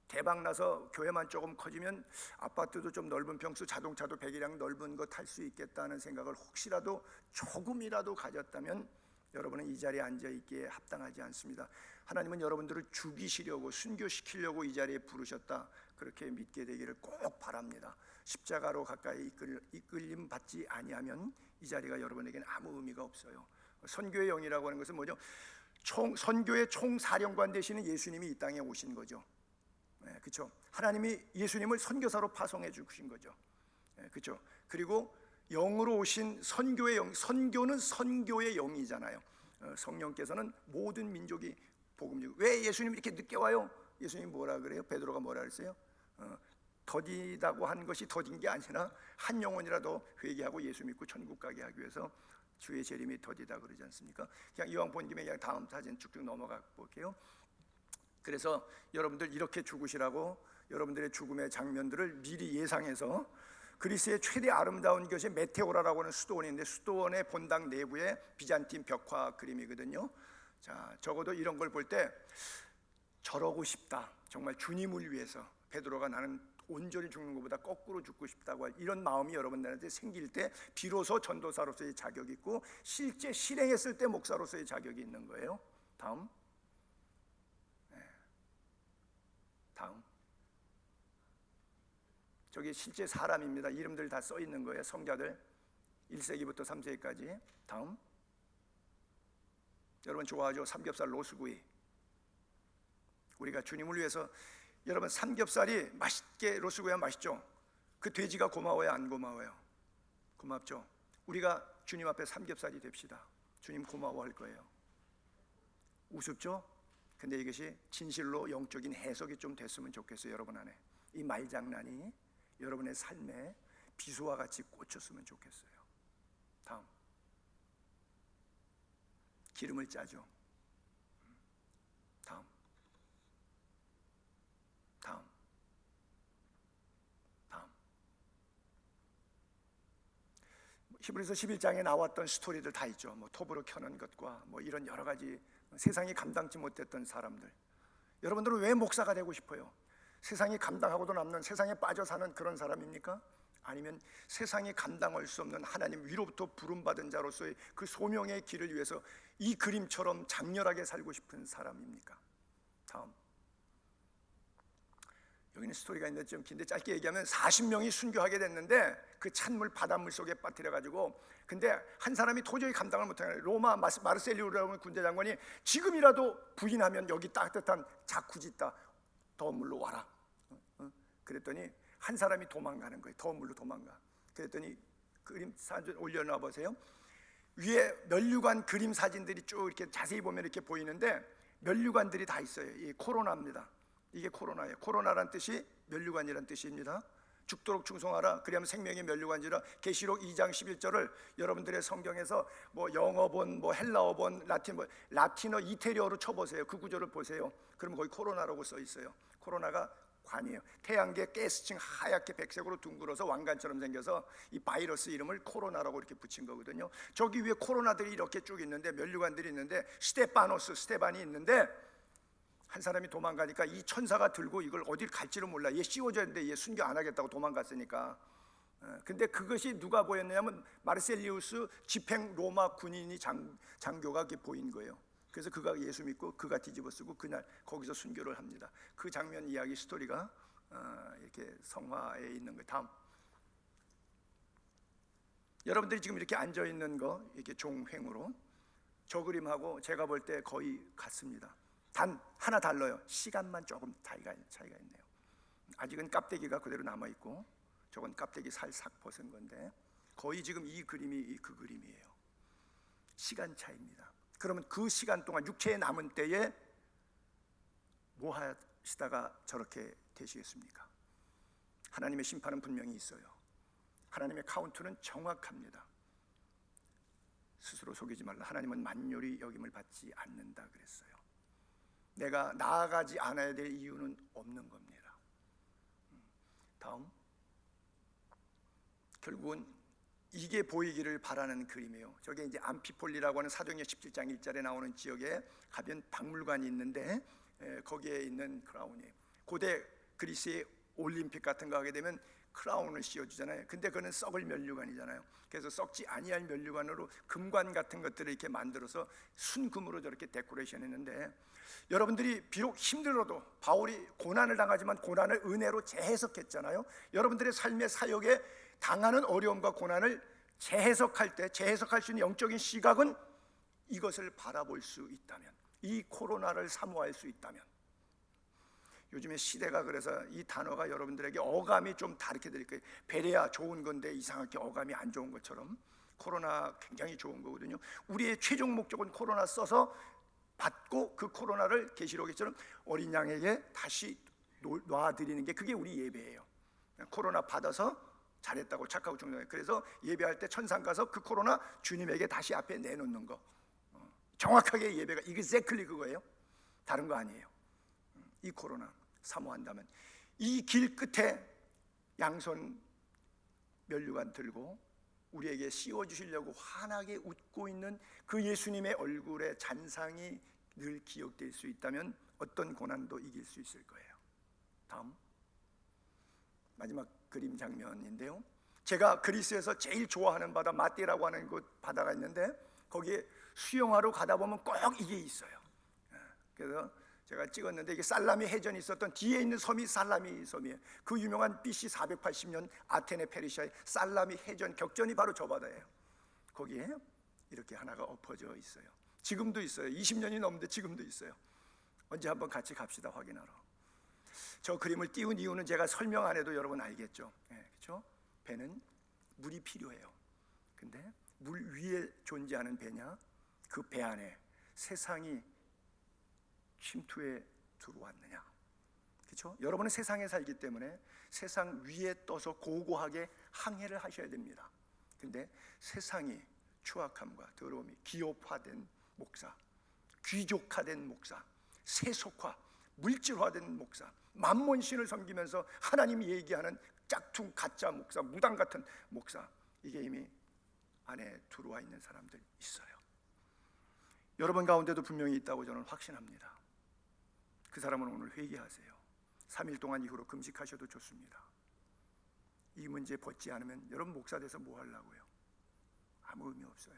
대박 나서 교회만 조금 커지면 아파트도 좀 넓은 평수, 자동차도 100이랑 넓은 거 탈 수 있겠다는 생각을 혹시라도 조금이라도 가졌다면 여러분은 이 자리에 앉아 있기에 합당하지 않습니다. 하나님은 여러분들을 죽이시려고, 순교시키려고 이 자리에 부르셨다, 그렇게 믿게 되기를 꼭 바랍니다. 십자가로 가까이 이끌림 받지 아니하면 이 자리가 여러분에게는 아무 의미가 없어요. 선교의 영이라고 하는 것은 뭐죠? 선교의 총사령관 되시는 예수님이 이 땅에 오신 거죠. 네, 그렇죠. 하나님이 예수님을 선교사로 파송해 주신 거죠. 네, 그렇죠. 그리고 영으로 오신 선교의 영, 선교는 선교의 영이잖아요. 성령께서는 모든 민족이 복음 전하고. 왜 예수님이 이렇게 늦게 와요? 예수님이 뭐라 그래요? 베드로가 뭐라 그랬어요? 더디다고 한 것이 더딘 게 아니라 한 영혼이라도 회개하고 예수 믿고 천국 가게 하기 위해서 주의 재림이 더디다 그러지 않습니까? 그냥 이왕 본 김에 그냥 다음 사진 쭉쭉 넘어가 볼게요. 그래서 여러분들 이렇게 죽으시라고 여러분들의 죽음의 장면들을 미리 예상해서, 그리스의 최대 아름다운 것이 메테오라라고 하는 수도원인데, 수도원의 본당 내부에 비잔틴 벽화 그림이거든요. 자, 적어도 이런 걸 볼 때 저러고 싶다, 정말 주님을 위해서 베드로가 나는 온전히 죽는 것보다 거꾸로 죽고 싶다고 할 이런 마음이 여러분들한테 생길 때 비로소 전도사로서의 자격이 있고 실제 실행했을 때 목사로서의 자격이 있는 거예요. 다음. 저기 실제 사람입니다. 이름들 다 써 있는 거예요. 성자들 1세기부터 3세기까지. 다음. 여러분 좋아하죠? 삼겹살 로스구이. 우리가 주님을 위해서, 여러분 삼겹살이 맛있게 로스구이가 맛있죠? 그 돼지가 고마워요, 안 고마워요? 고맙죠? 우리가 주님 앞에 삼겹살이 됩시다. 주님 고마워할 거예요. 우습죠? 근데 이것이 진실로 영적인 해석이 좀 됐으면 좋겠어요. 여러분 안에 이 말장난이 여러분의 삶에 비수와 같이 꽂혔으면 좋겠어요. 다음. 기름을 짜죠. 다음. 히브리서 11장에 나왔던 스토리들 다 있죠. 뭐 톱으로 켜는 것과 뭐 이런 여러 가지 세상이 감당치 못했던 사람들. 여러분들은 왜 목사가 되고 싶어요? 세상이 감당하고도 남는, 세상에 빠져 사는 그런 사람입니까? 아니면 세상이 감당할 수 없는 하나님 위로부터 부름받은 자로서의 그 소명의 길을 위해서 이 그림처럼 장렬하게 살고 싶은 사람입니까? 다음. 여기는 스토리가 있는데 좀 긴데 짧게 얘기하면 40명이 순교하게 됐는데 그 찬물 바닷물 속에 빠뜨려 가지고, 근데 한 사람이 도저히 감당을 못하는 로마 마르셀리오라고 하는 군대 장관이 지금이라도 부인하면 여기 따뜻한 자쿠지 있다, 더운 물로 와라. 그랬더니 한 사람이 도망가는 거예요. 더운 물로 도망가. 그랬더니 그림 사진 올려놔 보세요. 위에 면류관 그림 사진들이 쭉 이렇게 자세히 보면 이렇게 보이는데 면류관들이 다 있어요. 이 코로나입니다. 이게 코로나예요. 코로나란 뜻이 면류관이란 뜻입니다. 죽도록 충성하라. 그리하면 생명의 면류관이라. 계시록 2장 11절을 여러분들의 성경에서 뭐 영어본, 뭐 헬라어본, 라틴어 이태리어로 쳐보세요. 그 구절을 보세요. 그러면 거기 코로나라고 써 있어요. 코로나가 관이에요. 태양계 가스층 하얗게 백색으로 둥글어서 왕관처럼 생겨서 이 바이러스 이름을 코로나라고 이렇게 붙인 거거든요. 저기 위에 코로나들이 이렇게 쭉 있는데, 면류관들이 있는데, 스테반이 있는데, 한 사람이 도망가니까 이 천사가 들고 이걸 어딜 갈지를 몰라. 얘 씌워줘야 되는데 얘 순교 안 하겠다고 도망갔으니까. 근데 그것이 누가 보였냐면 마르셀리우스 집행 로마 군인이 장교가 이렇게 보인 거예요. 그래서 그가 예수 믿고 그가 뒤집어쓰고 그날 거기서 순교를 합니다. 그 장면 이야기 스토리가 이렇게 성화에 있는 거예요. 다음. 여러분들이 지금 이렇게 앉아 있는 거, 이렇게 종횡으로 저 그림하고 제가 볼 때 거의 같습니다. 단 하나 달라요. 시간만 조금 차이가 있네요. 아직은 껍데기가 그대로 남아 있고 저건 껍데기 살싹 벗은 건데 거의 지금 이 그림이 그 그림이에요. 시간 차이입니다. 그러면 그 시간 동안 육체에 남은 때에 뭐 하시다가 저렇게 되시겠습니까? 하나님의 심판은 분명히 있어요. 하나님의 카운트는 정확합니다. 스스로 속이지 말라. 하나님은 만요리 여김을 받지 않는다 그랬어요. 내가 나아가지 않아야 될 이유는 없는 겁니다. 다음. 결국은 이게 보이기를 바라는 그림이에요. 저게 이제 암피폴리라고 하는 사도행전 17장 1절에 나오는 지역에 가면 박물관이 있는데 거기에 있는 크라운이에요. 고대 그리스의 올림픽 같은 거 하게 되면 크라운을 씌워주잖아요. 근데 그거는 썩을 면류관이잖아요. 그래서 썩지 아니할 면류관으로 금관 같은 것들을 이렇게 만들어서 순금으로 저렇게 데코레이션 했는데, 여러분들이 비록 힘들어도 바울이 고난을 당하지만 고난을 은혜로 재해석했잖아요. 여러분들의 삶의 사역에 당하는 어려움과 고난을 재해석할 때 재해석할 수 있는 영적인 시각은 이것을 바라볼 수 있다면, 이 코로나를 사모할 수 있다면, 요즘에 시대가 그래서 이 단어가 여러분들에게 어감이 좀 다르게 들릴 거예요. 베레야 좋은 건데 이상하게 어감이 안 좋은 것처럼 코로나 굉장히 좋은 거거든요. 우리의 최종 목적은 코로나 써서 받고 그 코로나를 계시록에처럼 어린 양에게 다시 놔드리는 게 그게 우리 예배예요. 코로나 받아서 잘했다고 착하고 정정해. 그래서 예배할 때 천상 가서 그 코로나 주님에게 다시 앞에 내놓는 거. 정확하게 예배가 exactly 그거예요. 다른 거 아니에요. 이 코로나 사모한다면 이 길 끝에 양손 면류관 들고 우리에게 씌워주시려고 환하게 웃고 있는 그 예수님의 얼굴의 잔상이 늘 기억될 수 있다면 어떤 고난도 이길 수 있을 거예요. 다음 마지막 그림 장면인데요, 제가 그리스에서 제일 좋아하는 바다 마띠라고 하는 곳 바다가 있는데 거기에 수영하러 가다 보면 꼭 이게 있어요. 그래서 제가 찍었는데 이게 살라미 해전이 있었던 뒤에 있는 섬이 살라미 섬이에요. 그 유명한 BC 480년 아테네 페르시아의 살라미 해전 격전이 바로 저 바다예요. 거기에 이렇게 하나가 엎어져 있어요. 지금도 있어요. 20년이 넘는데 지금도 있어요. 언제 한번 같이 갑시다, 확인하러. 저 그림을 띄운 이유는 제가 설명 안 해도 여러분 알겠죠? 그렇죠? 배는 물이 필요해요. 근데 물 위에 존재하는 배냐? 그 배 안에 세상이 침투해 들어왔느냐? 그렇죠? 여러분은 세상에 살기 때문에 세상 위에 떠서 고고하게 항해를 하셔야 됩니다. 근데 세상이 추악함과 더러움이 기업화된 목사, 귀족화된 목사, 세속화, 물질화된 목사, 만몬신을 섬기면서 하나님이 얘기하는 짝퉁 가짜 목사, 무당 같은 목사, 이게 이미 안에 들어와 있는 사람들 있어요. 여러분 가운데도 분명히 있다고 저는 확신합니다. 그 사람은 오늘 회개하세요. 3일 동안 이후로 금식하셔도 좋습니다. 이 문제 벗지 않으면 여러분 목사 돼서 뭐 하려고요? 아무 의미 없어요.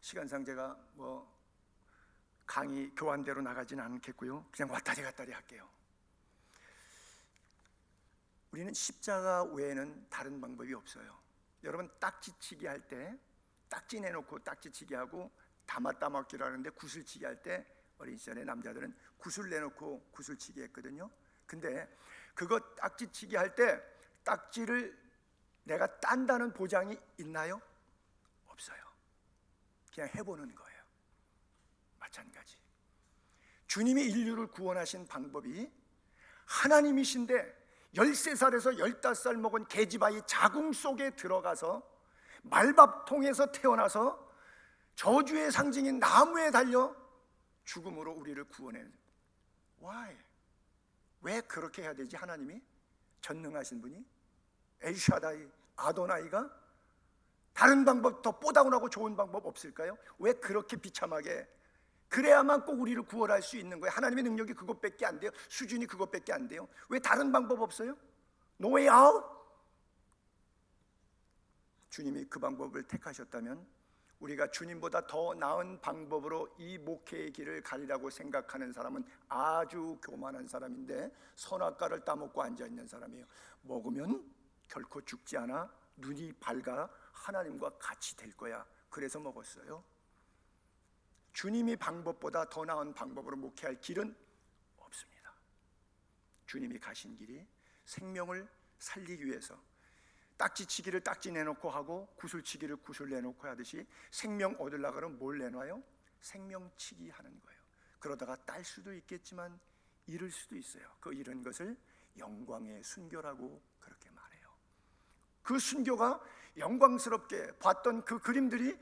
시간상 제가 강의 교환대로 나가지는 않겠고요, 그냥 왔다리 갔다리 할게요. 우리는 십자가 외에는 다른 방법이 없어요. 여러분 딱지치기 할 때 딱지 내놓고 딱지치기 하고 담았다먹기를 하는데 구슬치기 할 때 어린 시절에 남자들은 구슬 내놓고 구슬치기 했거든요. 근데 그거 딱지치기 할 때 딱지를 내가 딴다는 보장이 있나요? 없어요. 그냥 해보는 거예요. 마찬가지. 주님이 인류를 구원하신 방법이 하나님이신데 13살에서 15살 먹은 계집아이 자궁 속에 들어가서 말밥통에서 태어나서 저주의 상징인 나무에 달려 죽음으로 우리를 구원해. Why? 왜 그렇게 해야 되지? 하나님이 전능하신 분이 엘샤다이 아도나이가 다른 방법, 더 뽀다운하고 좋은 방법 없을까요? 왜 그렇게 비참하게, 그래야만 꼭 우리를 구원할 수 있는 거예요. 하나님의 능력이 그것밖에 안 돼요. 수준이 그것밖에 안 돼요. 왜 다른 방법 없어요? No way out? 주님이 그 방법을 택하셨다면 우리가 주님보다 더 나은 방법으로 이 목회의 길을 가리라고 생각하는 사람은 아주 교만한 사람인데 선악과를 따먹고 앉아있는 사람이에요. 먹으면 결코 죽지 않아 눈이 밝아 하나님과 같이 될 거야. 그래서 먹었어요. 주님이 방법보다 더 나은 방법으로 목회할 길은 없습니다. 주님이 가신 길이 생명을 살리기 위해서 딱지치기를 딱지 내놓고 하고 구슬치기를 구슬 내놓고 하듯이 생명 얻으려고 하면 뭘 내놔요? 생명치기 하는 거예요. 그러다가 딸 수도 있겠지만 잃을 수도 있어요. 그 잃은 것을 영광의 순교라고 그렇게 말해요. 그 순교가 영광스럽게 봤던 그 그림들이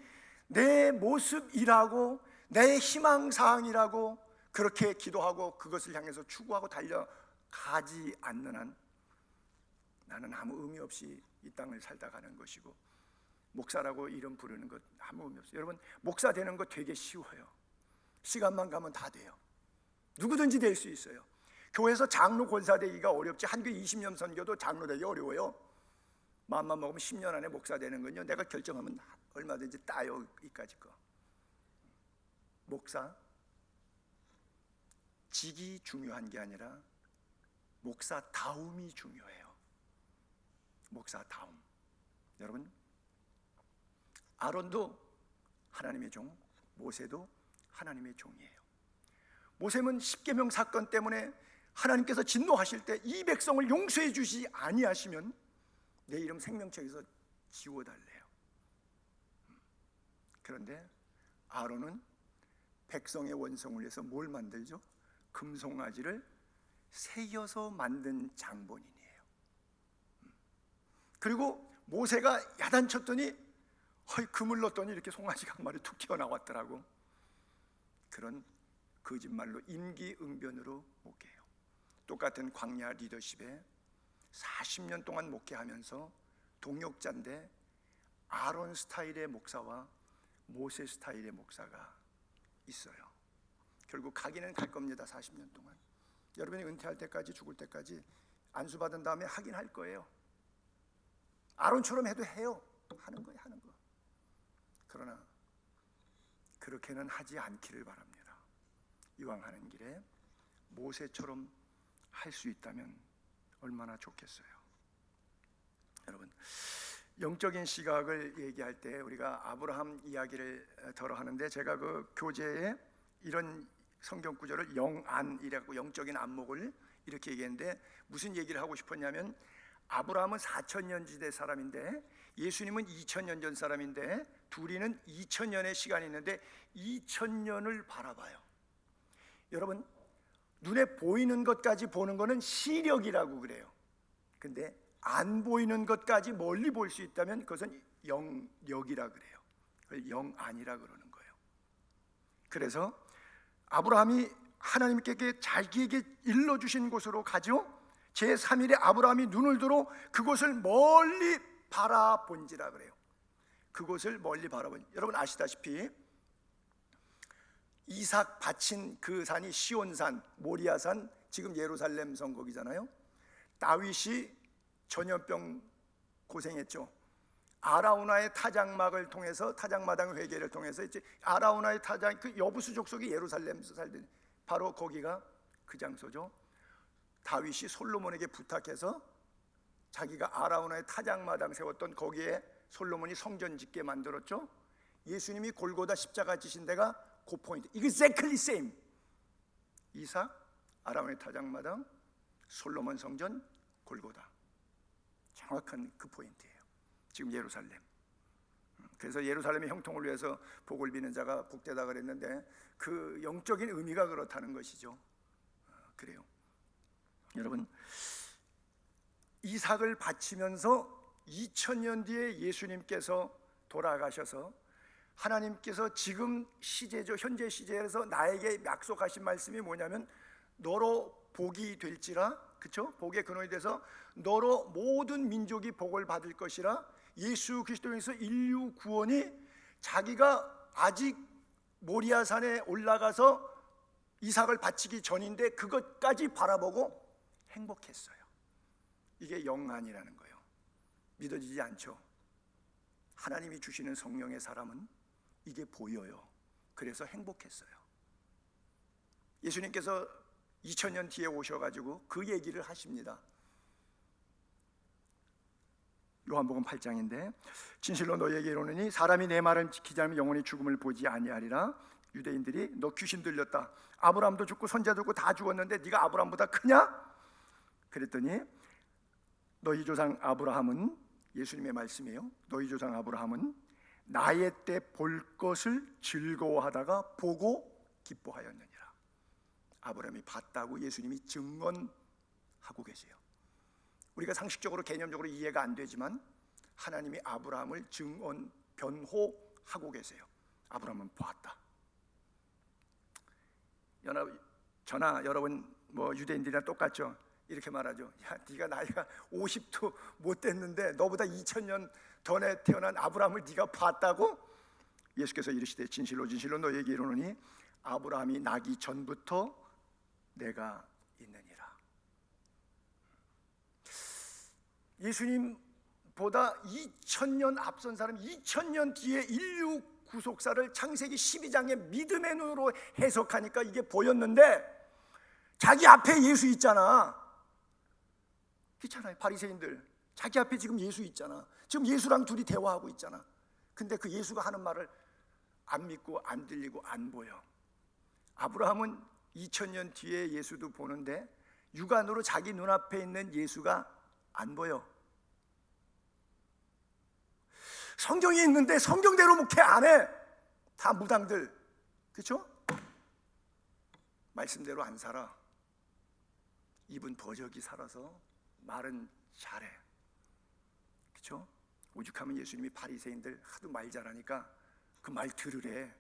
내 모습이라고, 내 희망사항이라고 그렇게 기도하고 그것을 향해서 추구하고 달려가지 않는 한 나는 아무 의미 없이 이 땅을 살다 가는 것이고, 목사라고 이름 부르는 것 아무 의미 없어요. 여러분, 목사 되는 거 되게 쉬워요. 시간만 가면 다 돼요. 누구든지 될 수 있어요. 교회에서 장로 권사 되기가 어렵지 한교 20년 선교도 장로 되기 어려워요. 마음만 먹으면 10년 안에 목사 되는 건요, 내가 결정하면 얼마든지 따요. 이까짓 거. 목사 직이 중요한 게 아니라 목사다움이 중요해요. 목사다움. 여러분, 아론도 하나님의 종, 모세도 하나님의 종이에요. 모세는 십계명 사건 때문에 하나님께서 진노하실 때 이 백성을 용서해 주시 아니하시면 내 이름 생명책에서 지워달래요. 그런데 아론은 백성의 원성을 위해서 뭘 만들죠? 금송아지를 새겨서 만든 장본인이에요. 그리고 모세가 야단쳤더니 금을 넣었더니 이렇게 송아지가 한 마리 툭 튀어나왔더라고. 그런 거짓말로 임기응변으로 목회해요. 똑같은 광야 리더십에 40년 동안 목회하면서 동역자인데 아론 스타일의 목사와 모세 스타일의 목사가 있어요. 결국 가기는 갈 겁니다. 40년 동안. 여러분이 은퇴할 때까지, 죽을 때까지 안수받은 다음에 하긴 할 거예요. 아론처럼 해도 해요. 하는 거예요, 하는 거. 그러나 그렇게는 하지 않기를 바랍니다. 이왕 하는 길에 모세처럼 할 수 있다면 얼마나 좋겠어요. 여러분, 영적인 시각을 얘기할 때 우리가 아브라함 이야기를 덜어 하는데, 제가 그 교재에 이런 성경 구절을 영안이라고, 영적인 안목을 이렇게 얘기했는데, 무슨 얘기를 하고 싶었냐면, 아브라함은 4000년 지대 사람인데 예수님은 2000년 전 사람인데, 둘이는 2000년의 시간이 있는데 2000년을 바라봐요. 여러분, 눈에 보이는 것까지 보는 거는 시력이라고 그래요. 근데 안 보이는 것까지 멀리 볼 수 있다면 그것은 영력이라 그래요. 그걸 영안이라 그러는 거예요. 그래서 아브라함이 하나님께 자기에게 일러주신 곳으로 가죠. 제3일에 아브라함이 눈을 들어 그곳을 멀리 바라본지라 그래요. 그곳을 멀리 바라본, 여러분 아시다시피 이삭 바친 그 산이 시온산, 모리아산, 지금 예루살렘 성거기잖아요. 다윗이 전염병 고생했죠. 아라우나의 타작막을 통해서, 타작마당 회개를 통해서 이제 아라우나의 타작, 그 여부수 족속이 예루살렘에서 살던 바로 거기가 그 장소죠. 다윗이 솔로몬에게 부탁해서 자기가 아라우나의 타작마당 세웠던 거기에 솔로몬이 성전 짓게 만들었죠. 예수님이 골고다 십자가 지신 데가 그 포인트. exactly same. 이삭, 아라우나의 타작마당, 솔로몬 성전, 골고다. 정확한 그 포인트예요. 지금 예루살렘. 그래서 예루살렘의 형통을 위해서 복을 비는 자가 복되다 그랬는데, 그 영적인 의미가 그렇다는 것이죠. 그래요. 여러분, 이삭을 바치면서 2000년 뒤에 예수님께서 돌아가셔서 하나님께서 지금 시제죠, 현재 시제에서 나에게 약속하신 말씀이 뭐냐면, 너로 복이 될지라, 그렇죠? 복의 근원이 돼서 너로 모든 민족이 복을 받을 것이라. 예수 그리스도에서 인류 구원이 자기가 아직 모리아산에 올라가서 이삭을 바치기 전인데 그것까지 바라보고 행복했어요. 이게 영안이라는 거예요. 믿어지지 않죠? 하나님이 주시는 성령의 사람은 이게 보여요. 그래서 행복했어요. 예수님께서 2000년 뒤에 오셔가지고 그 얘기를 하십니다. 요한복음 8장인데, 진실로 너희에게 이르노니 사람이 내 말을 지키지 않으면 영원히 죽음을 보지 아니하리라. 유대인들이 너 귀신 들렸다, 아브라함도 죽고 선자도 죽고 다 죽었는데 네가 아브라함보다 크냐? 그랬더니 너희 조상 아브라함은, 예수님의 말씀이에요, 너희 조상 아브라함은 나의 때 볼 것을 즐거워하다가 보고 기뻐하였느니라. 아브라함이 봤다고 예수님이 증언하고 계세요. 우리가 상식적으로 개념적으로 이해가 안 되지만 하나님이 아브라함을 변호하고 계세요. 아브라함은 봤다. 저나 여러분 뭐 유대인들이랑 똑같죠. 이렇게 말하죠. 야, 네가 나이가 50도 못 됐는데 너보다 2000년 전에 태어난 아브라함을 네가 봤다고? 예수께서 이르시되 진실로 진실로 너희에게 이르노니 아브라함이 나기 전부터 내가 있느니라. 예수님보다 2000년 앞선 사람, 2000년 뒤에 인류 구속사를 창세기 12장의 믿음의 눈으로 해석하니까 이게 보였는데, 자기 앞에 예수 있잖아. 그렇잖아요. 바리새인들 자기 앞에 지금 예수 있잖아. 지금 예수랑 둘이 대화하고 있잖아. 근데 그 예수가 하는 말을 안 믿고 안 들리고 안 보여. 아브라함은 2000년 뒤에 예수도 보는데 육안으로 자기 눈앞에 있는 예수가 안 보여. 성경이 있는데 성경대로 목회 안 해. 다 무당들. 그렇죠? 말씀대로 안 살아. 입은 버저기 살아서 말은 잘해. 그렇죠? 오죽하면 예수님이 바리새인들 하도 말 잘하니까 그 말 들으래.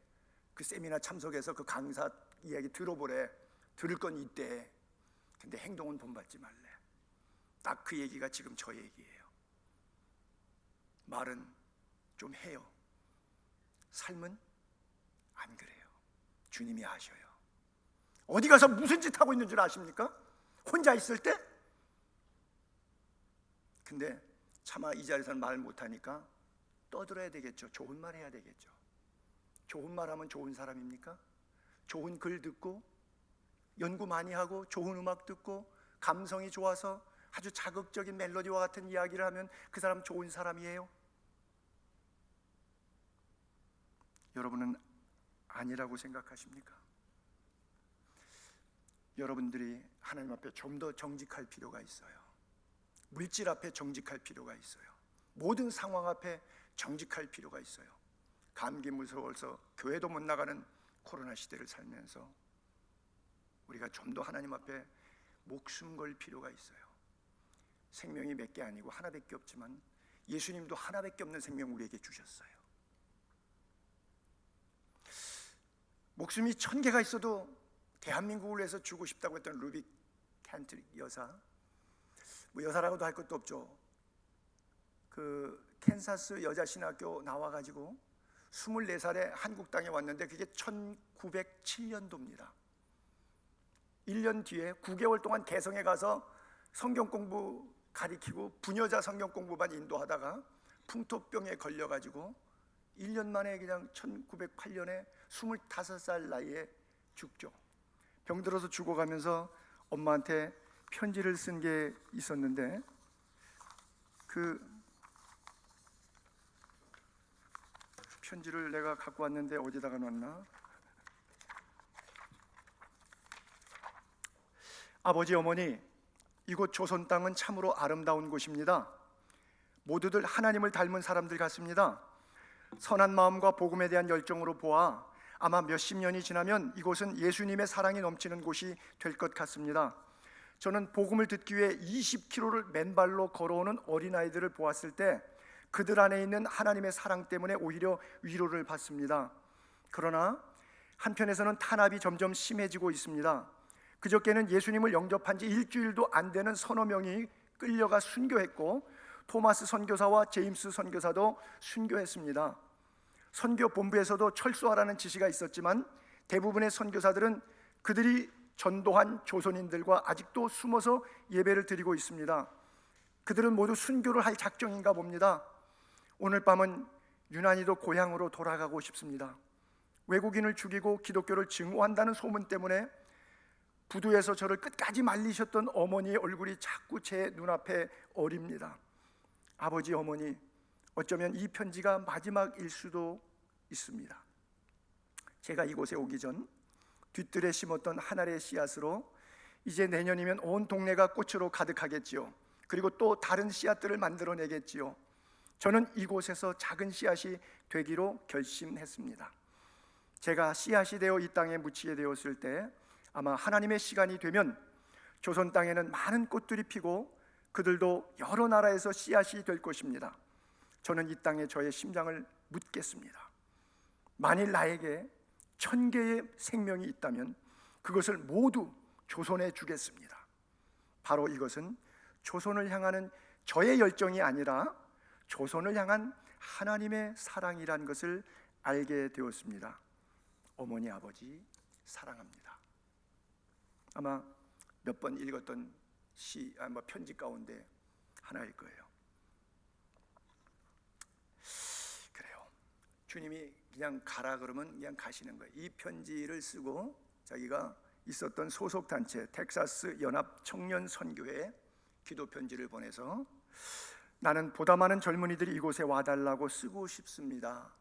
그 세미나 참석해서 그 강사 이야기 들어보래. 들을 건 있대. 근데 행동은 본받지 말래. 딱 그 얘기가 지금 저 얘기예요. 말은 좀 해요. 삶은 안 그래요. 주님이 아셔요. 어디 가서 무슨 짓 하고 있는 줄 아십니까? 혼자 있을 때? 근데 차마 이 자리에서는 말 못하니까 떠들어야 되겠죠. 좋은 말 해야 되겠죠. 좋은 말 하면 좋은 사람입니까? 좋은 글 듣고 연구 많이 하고 좋은 음악 듣고 감성이 좋아서 아주 자극적인 멜로디와 같은 이야기를 하면 그 사람 좋은 사람이에요? 여러분은 아니라고 생각하십니까? 여러분들이 하나님 앞에 좀 더 정직할 필요가 있어요. 물질 앞에 정직할 필요가 있어요. 모든 상황 앞에 정직할 필요가 있어요. 감기 무서워서 교회도 못 나가는 코로나 시대를 살면서 우리가 좀 더 하나님 앞에 목숨 걸 필요가 있어요. 생명이 몇 개 아니고 하나밖에 없지만 예수님도 하나밖에 없는 생명 우리에게 주셨어요. 목숨이 1000개가 있어도 대한민국을 위해서 주고 싶다고 했던 루비 캔트 여사, 뭐 여사라고도 할 것도 없죠. 그 캔사스 여자신학교 나와가지고 24살에 한국 땅에 왔는데 그게 1907년도입니다. 1년 뒤에 9개월 동안 개성에 가서 성경 공부 가리키고 부녀자 성경 공부만 인도하다가 풍토병에 걸려가지고 1년 만에 그냥 1908년에 25살 나이에 죽죠. 병들어서 죽어가면서 엄마한테 편지를 쓴 게 있었는데 그 편지를 내가 갖고 왔는데 어디다가 놨나? 아버지 어머니, 이곳 조선 땅은 참으로 아름다운 곳입니다. 모두들 하나님을 닮은 사람들 같습니다. 선한 마음과 복음에 대한 열정으로 보아 아마 몇십 년이 지나면 이곳은 예수님의 사랑이 넘치는 곳이 될 것 같습니다. 저는 복음을 듣기 위해 20km를 맨발로 걸어오는 어린아이들을 보았을 때 그들 안에 있는 하나님의 사랑 때문에 오히려 위로를 받습니다. 그러나 한편에서는 탄압이 점점 심해지고 있습니다. 그저께는 예수님을 영접한 지 일주일도 안 되는 서너 명이 끌려가 순교했고 토마스 선교사와 제임스 선교사도 순교했습니다. 선교 본부에서도 철수하라는 지시가 있었지만 대부분의 선교사들은 그들이 전도한 조선인들과 아직도 숨어서 예배를 드리고 있습니다. 그들은 모두 순교를 할 작정인가 봅니다. 오늘 밤은 유난히도 고향으로 돌아가고 싶습니다. 외국인을 죽이고 기독교를 증오한다는 소문 때문에 부두에서 저를 끝까지 말리셨던 어머니의 얼굴이 자꾸 제 눈앞에 어립니다. 아버지 어머니, 어쩌면 이 편지가 마지막일 수도 있습니다. 제가 이곳에 오기 전 뒤뜰에 심었던 한 알의 씨앗으로 이제 내년이면 온 동네가 꽃으로 가득하겠지요. 그리고 또 다른 씨앗들을 만들어내겠지요. 저는 이곳에서 작은 씨앗이 되기로 결심했습니다. 제가 씨앗이 되어 이 땅에 묻히게 되었을 때 아마 하나님의 시간이 되면 조선 땅에는 많은 꽃들이 피고 그들도 여러 나라에서 씨앗이 될 것입니다. 저는 이 땅에 저의 심장을 묻겠습니다. 만일 나에게 1000개의 생명이 있다면 그것을 모두 조선에 주겠습니다. 바로 이것은 조선을 향하는 저의 열정이 아니라 조선을 향한 하나님의 사랑이란 것을 알게 되었습니다. 어머니 아버지 사랑합니다. 아마 몇 번 읽었던 편지 가운데 하나일 거예요. 그래요. 주님이 그냥 가라 그러면 그냥 가시는 거예요. 이 편지를 쓰고 자기가 있었던 소속 단체 텍사스 연합 청년 선교회에 기도 편지를 보내서 나는 보다 많은 젊은이들이 이곳에 와달라고 쓰고 싶습니다.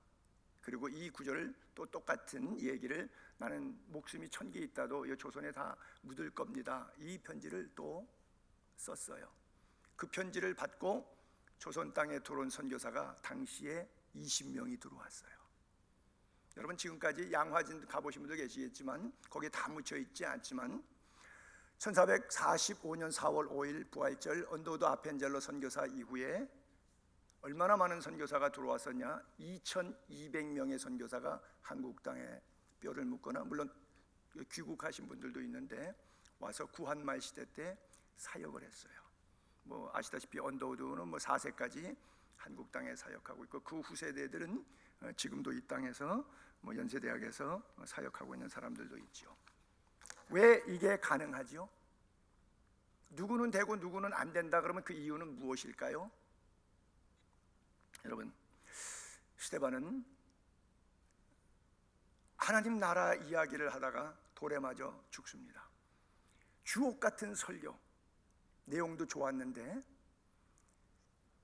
그리고 이 구절을 또 똑같은 얘기를 나는 목숨이 1000개 있다도 이 조선에 다 묻을 겁니다. 이 편지를 또 썼어요. 그 편지를 받고 조선 땅에 들어온 선교사가 당시에 20명이 들어왔어요. 여러분 지금까지 양화진 가보신 분들 계시겠지만 거기에 다 묻혀 있지 않지만 1445년 4월 5일 부활절 언더우드 아펜젤러 선교사 이후에 얼마나 많은 선교사가 들어왔었냐? 2200명의 선교사가 한국 땅에 뼈를 묻거나 물론 귀국하신 분들도 있는데 와서 구한말 시대 때 사역을 했어요. 뭐 아시다시피 언더우드는 4세까지 한국 땅에 사역하고 있고 그 후세대들은 지금도 이 땅에서 연세대학에서 사역하고 있는 사람들도 있죠. 왜 이게 가능하지요? 누구는 되고 누구는 안 된다 그러면 그 이유는 무엇일까요? 여러분, 스데반은 하나님 나라 이야기를 하다가 돌에 맞아 죽습니다. 주옥 같은 설교, 내용도 좋았는데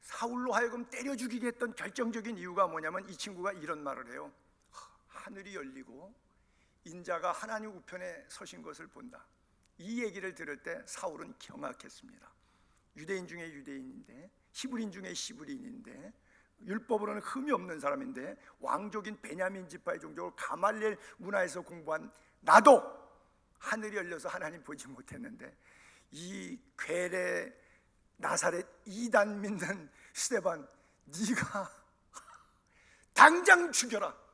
사울로 하여금 때려 죽이게 했던 결정적인 이유가 뭐냐면 이 친구가 이런 말을 해요. 하늘이 열리고 인자가 하나님 우편에 서신 것을 본다. 이 얘기를 들을 때 사울은 경악했습니다. 유대인 중에 유대인인데 히브리인 중에 히브리인인데 율법으로는 흠이 없는 사람인데 왕족인 베냐민 지파의 종족을 가말리엘 문화에서 공부한 나도 하늘이 열려서 하나님 보지 못했는데 이 괴뢰 나사렛 이단 믿는 스데반 네가 당장 죽여라.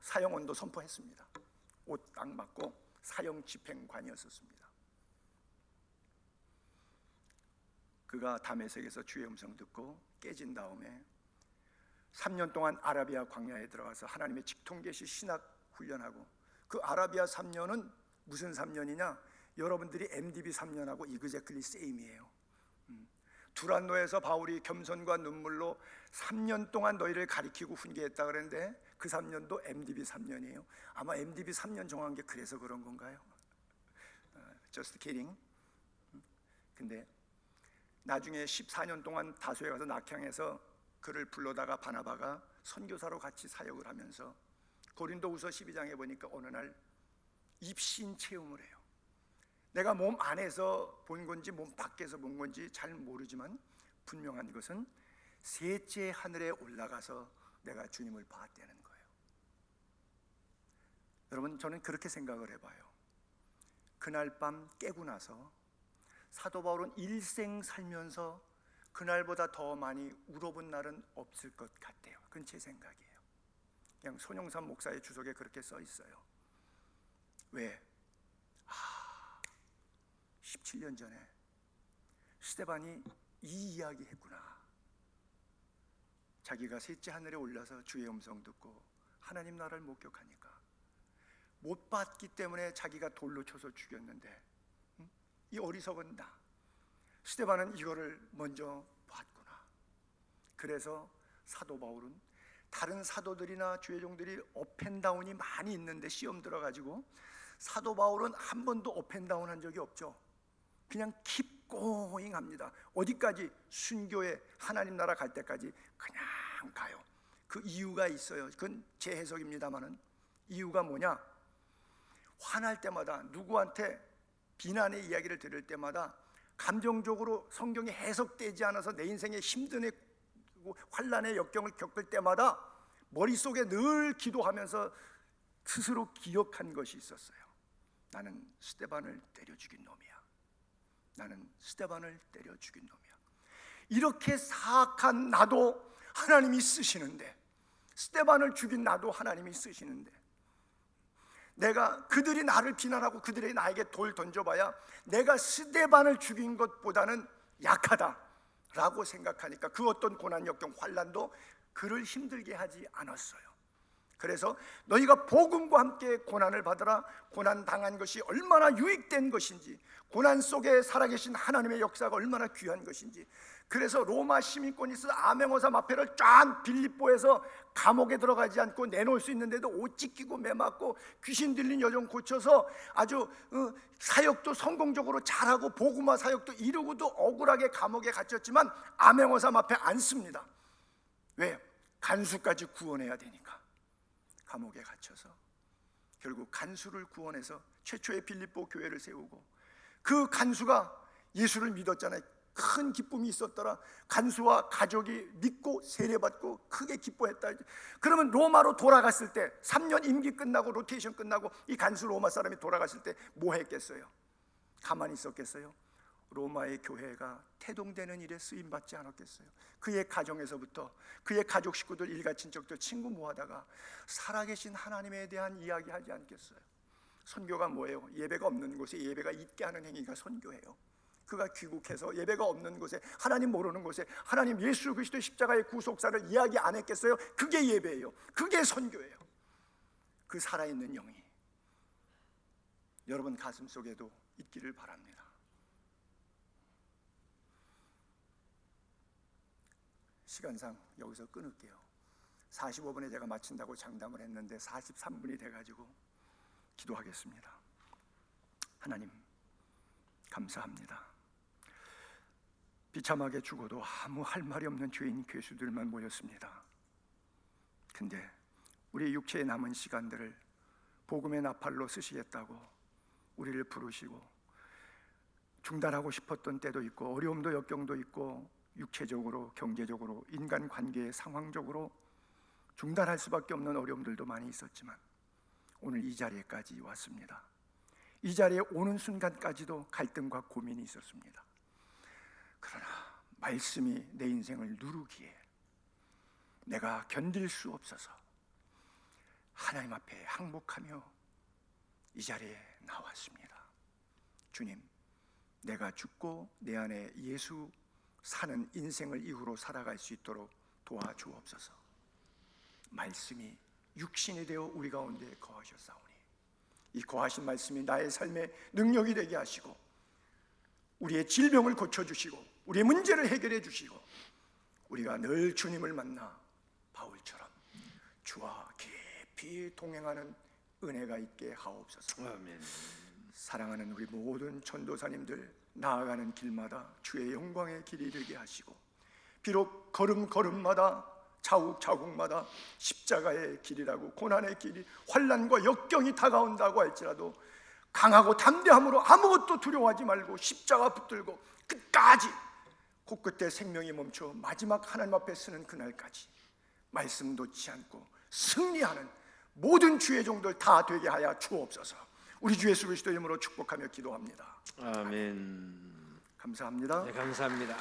사형원도 선포했습니다. 옷 딱 맞고 사형 집행관이었습니다. 그가 다메섹에서 주의 음성 듣고 깨진 다음에 3년 동안 아라비아 광야에 들어가서 하나님의 직통계시 신학 훈련하고 그 아라비아 3년은 무슨 3년이냐? 여러분들이 MDB 3년하고 이그제클리 세임이에요. 두란노에서 바울이 겸손과 눈물로 3년 동안 너희를 가리키고 훈계했다 그랬는데 그 3년도 MDB 3년이에요. 아마 MDB 3년 정한 게 그래서 그런 건가요? Just kidding. 근데 나중에 14년 동안 다소에 가서 낙향해서 그를 불러다가 바나바가 선교사로 같이 사역을 하면서 고린도후서 12장에 보니까 어느 날 입신 체험을 해요. 내가 몸 안에서 본 건지 몸 밖에서 본 건지 잘 모르지만 분명한 것은 셋째 하늘에 올라가서 내가 주님을 봤다는 거예요. 여러분 저는 그렇게 생각을 해봐요. 그날 밤 깨고 나서 사도 바울은 일생 살면서 그날보다 더 많이 울어본 날은 없을 것 같아요. 그건 제 생각이에요. 그냥 손영삼 목사의 주석에 그렇게 써 있어요. 왜? 17년 전에 스데반이 이 이야기 했구나. 자기가 셋째 하늘에 올라서 주의 음성 듣고 하나님 나라를 목격하니까 못 봤기 때문에 자기가 돌로 쳐서 죽였는데 이 어리석은 나 스데반은 이거를 먼저 봤구나. 그래서 사도 바울은 다른 사도들이나 주의 종들이 업앤다운이 많이 있는데 시험 들어가지고 사도 바울은 한 번도 업앤다운 한 적이 없죠. 그냥 keep going 합니다. 어디까지? 순교에 하나님 나라 갈 때까지 그냥 가요. 그 이유가 있어요. 그건 제 해석입니다만은 이유가 뭐냐? 화날 때마다 누구한테 비난의 이야기를 들을 때마다 감정적으로 성경이 해석되지 않아서 내 인생에 힘든 환난의 역경을 겪을 때마다 머릿속에 늘 기도하면서 스스로 기억한 것이 있었어요. 나는 스데반을 때려 죽인 놈이야. 나는 스데반을 때려 죽인 놈이야. 이렇게 사악한 나도 하나님이 쓰시는데, 스데반을 죽인 나도 하나님이 쓰시는데, 내가 그들이 나를 비난하고 그들이 나에게 돌 던져봐야 내가 스데반을 죽인 것보다는 약하다라고 생각하니까 그 어떤 고난, 역경, 환난도 그를 힘들게 하지 않았어요. 그래서 너희가 복음과 함께 고난을 받으라. 고난 당한 것이 얼마나 유익된 것인지, 고난 속에 살아계신 하나님의 역사가 얼마나 귀한 것인지. 그래서 로마 시민권이 있어서 아멘호사 마패를 쫙 빌립보에서 감옥에 들어가지 않고 내놓을 수 있는데도 옷 찢기고 매 맞고 귀신 들린 여정 고쳐서 아주 사역도 성공적으로 잘하고 복음화 사역도 이루고도 억울하게 감옥에 갇혔지만 아멘호사 마패 안 씁니다. 왜? 간수까지 구원해야 되니까. 감옥에 갇혀서 결국 간수를 구원해서 최초의 빌립보 교회를 세우고, 그 간수가 예수를 믿었잖아요. 큰 기쁨이 있었더라. 간수와 가족이 믿고 세례받고 크게 기뻐했다. 그러면 로마로 돌아갔을 때 3년 임기 끝나고 로테이션 끝나고 이 간수 로마 사람이 돌아갔을 때 뭐 했겠어요? 가만히 있었겠어요? 로마의 교회가 태동되는 일에 쓰임받지 않았겠어요? 그의 가정에서부터 그의 가족 식구들, 일가 친척들, 친구 모아다가 살아계신 하나님에 대한 이야기 하지 않겠어요? 선교가 뭐예요? 예배가 없는 곳에 예배가 있게 하는 행위가 선교예요. 그가 귀국해서 예배가 없는 곳에, 하나님 모르는 곳에 하나님 예수 그리스도의 십자가의 구속사를 이야기 안 했겠어요? 그게 예배예요. 그게 선교예요. 그 살아있는 영이 여러분 가슴 속에도 있기를 바랍니다. 시간상 여기서 끊을게요. 45분에 제가 마친다고 장담을 했는데 43분이 돼가지고 기도하겠습니다. 하나님 감사합니다. 비참하게 죽어도 아무 할 말이 없는 죄인 괴수들만 모였습니다. 근데 우리 육체에 남은 시간들을 복음의 나팔로 쓰시겠다고 우리를 부르시고, 중단하고 싶었던 때도 있고 어려움도 역경도 있고 육체적으로, 경제적으로, 인간관계의 상황적으로 중단할 수밖에 없는 어려움들도 많이 있었지만 오늘 이 자리에까지 왔습니다. 이 자리에 오는 순간까지도 갈등과 고민이 있었습니다. 그러나 말씀이 내 인생을 누르기에 내가 견딜 수 없어서 하나님 앞에 항복하며 이 자리에 나왔습니다. 주님, 내가 죽고 내 안에 예수 사는 인생을 이후로 살아갈 수 있도록 도와주옵소서. 말씀이 육신이 되어 우리 가운데 거하셨사오니 이 거하신 말씀이 나의 삶의 능력이 되게 하시고 우리의 질병을 고쳐주시고 우리의 문제를 해결해 주시고 우리가 늘 주님을 만나 바울처럼 주와 깊이 동행하는 은혜가 있게 하옵소서. 아멘. 사랑하는 우리 모든 전도사님들, 나아가는 길마다 주의 영광의 길이 되게 하시고, 비록 걸음걸음마다 자국자국마다 십자가의 길이라고, 고난의 길이, 환난과 역경이 다가온다고 할지라도 강하고 담대함으로 아무것도 두려워하지 말고 십자가 붙들고 끝까지, 코끝에 생명이 멈춰 마지막 하나님 앞에 서는 그날까지 말씀 놓지 않고 승리하는 모든 주의 종들 다 되게 하여 주옵소서. 우리 주 예수 그리스도 이름으로 축복하며 기도합니다. 아멘. 감사합니다. 네, 감사합니다.